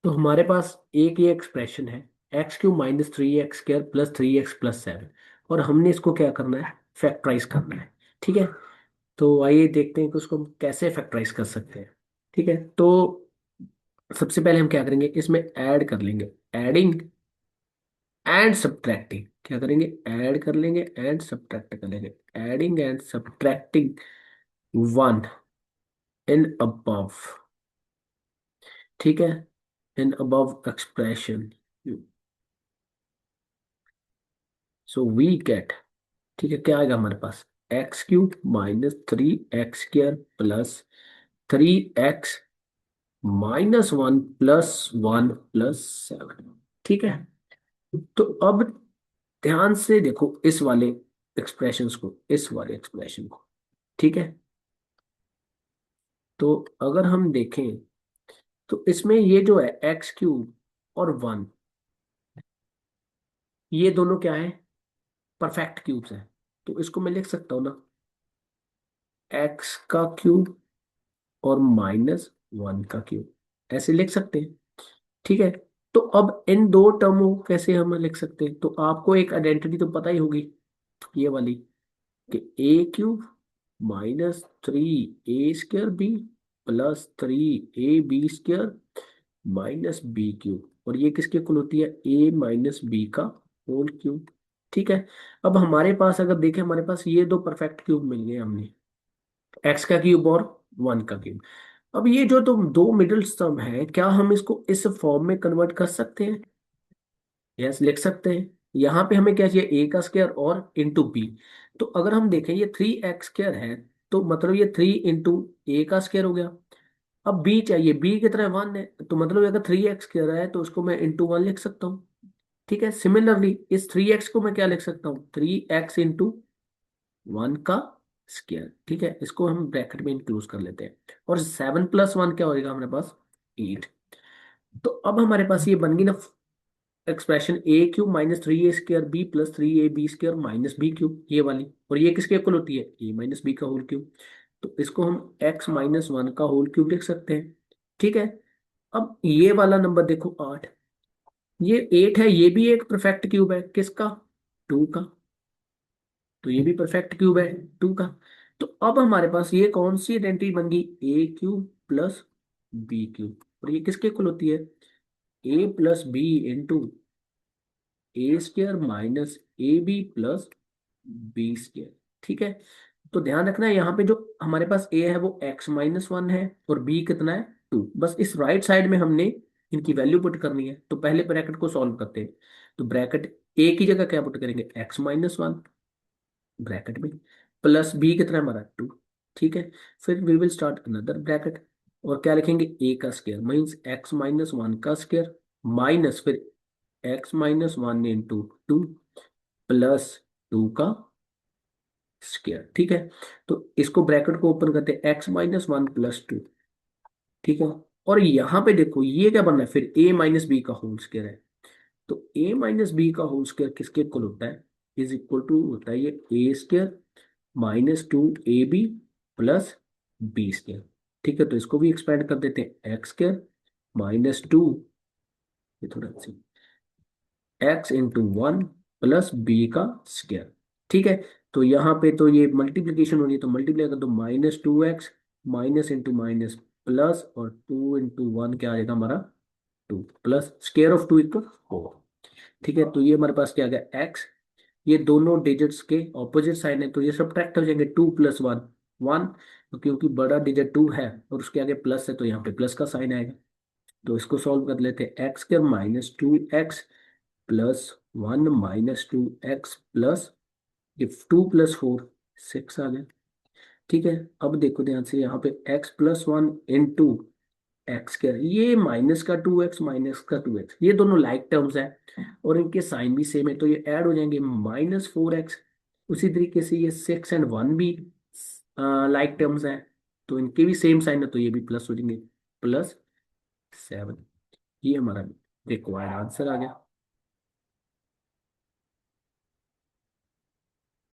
तो हमारे पास एक ये एक्सप्रेशन है, x³ - 3x² + 3x + 7, और हमने इसको क्या करना है, फैक्टराइज करना है। ठीक है, तो आइए देखते हैं कि उसको हम कैसे फैक्टराइज कर सकते हैं। ठीक है, तो सबसे पहले हम क्या करेंगे, इसमें ऐड कर लेंगे, एडिंग एंड सब्ट्रैक्टिंग। क्या करेंगे, ऐड कर लेंगे एंड सब्ट्रैक्ट कर लेंगे, adding and subtracting one in above. ठीक है, in above expression, so we get. ठीक है, क्या आएगा हमारे पास, x³ - 3x² + 3x - 1 + 1 + 7। ठीक है, तो अब ध्यान से देखो इस वाले एक्सप्रेशंस को, इस वाले एक्सप्रेशन को। ठीक है, तो अगर हम देखें तो इसमें ये जो है x³ और 1, ये दोनों क्या है, परफेक्ट क्यूब्स हैं। तो इसको मैं लिख सकता हूँ ना, x का क्यूब और -1 का क्यूब, ऐसे लिख सकते हैं। ठीक है, तो अब इन दो टर्मों को कैसे हम लिख सकते हैं, तो आपको एक आइडेंटिटी तो पता ही होगी, ये वाली, कि a³ - 3 a² b +3 ab² - b³ और ये किसके इक्वल होती है, a - b का होल क्यूब। ठीक है, अब हमारे पास अगर देखें, हमारे पास ये दो परफेक्ट क्यूब मिल गए हमें, x का क्यूब और 1 का क्यूब। अब ये जो तो दो मिडिल सम है, क्या हम इसको इस फॉर्म में कन्वर्ट कर सकते हैं, यस लिख सकते हैं। यहाँ पे हमें क्या चाहिए, a का स्क्वायर और इंटू बी। तो अगर हम देखें ये 3x² है, तो मतलब ये 3 × a का स्क्वायर हो गया। अब b चाहिए, b कितना है, 1 है, तो मतलब अगर 3x² है तो उसको मैं इंटू 1 लिख सकता हूँ। ठीक है, सिमिलरली इस 3x को मैं क्या लिख सकता हूँ, 3x × 1 का स्क्वायर। ठीक है, इसको हम ब्रैकेट में इंक्लूड कर लेते हैं, और 7 + 1 क्या होगा हमारे पास, 8। तो अब हमारे पास ये बन गई ना expression, a³ - 3a² b + 3ab² - b³ ये वाली, और ये किसके इक्वल होती है, a - b का होल क्यूब। तो इसको हम x - 1 का होल क्यूब लिख सकते हैं। ठीक है, अब ये वाला नंबर देखो 8, ये 8 है, ये भी एक परफेक्ट क्यूब है, किसका, 2 का। तो ये भी परफेक्ट क्यूब है, 2 का। तो अब हमारे पास ये कौन सी आइडेंटिटी बन गई, a³ + b³ और ये किसके इक्वल होती है, a + b × a² - ab + b²। ठीक है, तो ध्यान रखना है यहाँ पे जो हमारे पास a है वो x - 1 है, और b कितना है, 2। बस इस राइट साइड में हमने इनकी वैल्यू पुट करनी है, तो पहले ब्रैकेट को सॉल्व करते हैं। तो ब्रैकेट a की जगह क्या पुट करेंगे, x - 1 ब्रैकेट में, प्लस b कितना है हमारा, 2। ठीक है, फिर we will start another bracket, और क्या लिखेंगे, a का स्क्वायर मीन्स x - 1 का स्क्वायर, माइनस फिर x - 1 × 2 +2 का स्क्वायर। ठीक है, तो इसको ब्रैकेट को ओपन करते हैं, x - 1 + 2। ठीक है, और यहाँ पे देखो ये क्या बनना है, फिर a - b का होल स्क्वायर है। तो a - b का होल स्क्वायर किसके इक्वल होता है, इज इक्वल टू होता है ये a² -2ab + b²। ठीक है, तो इसको भी एक्सपेंड कर देते हैं, x² -2, ये थोड़ा सी, x × 1 + b का स्क्वायर। ठीक है, तो यहाँ पे तो ये मल्टीप्लीकेशन होनी है, तो मल्टीप्लाई कर दो, -2x, minus into minus plus, और 2 × 1 क्या आ जाएगा हमारा, 2 प्लस स्क्वायर ऑफ 2 = 4। ठीक है, तो ये हमारे पास क्या आ गया, x, ये दोनों डिजिट्स के ऑपोजिट साइन है, तो ये सब्ट्रैक्ट हो जाएंगे, 2 + 1 1, तो क्योंकि बड़ा डिजिट 2 है और उसके आगे प्लस है, तो यहाँ पे प्लस का साइन आएगा। तो इसको सॉल्व कर लेते हैं, x² -2x +1 -2x प्लस, ये 2 + 4 6 आ गया। ठीक है, अब देखो ध्यान से, यहाँ पे x + 1 × x², ये -2x -2x, ये दोनों लाइक टर्म्स है और इनके साइन भी सेम है, तो ये ऐड हो जाएंगे, -4x। उसी तरीके से ये 6 और 1 भी लाइक टर्म्स है, तो इनके भी सेम साइन है, तो ये भी प्लस हो जाएंगे, +7। ये हमारा रिक्वायर्ड आंसर आ गया।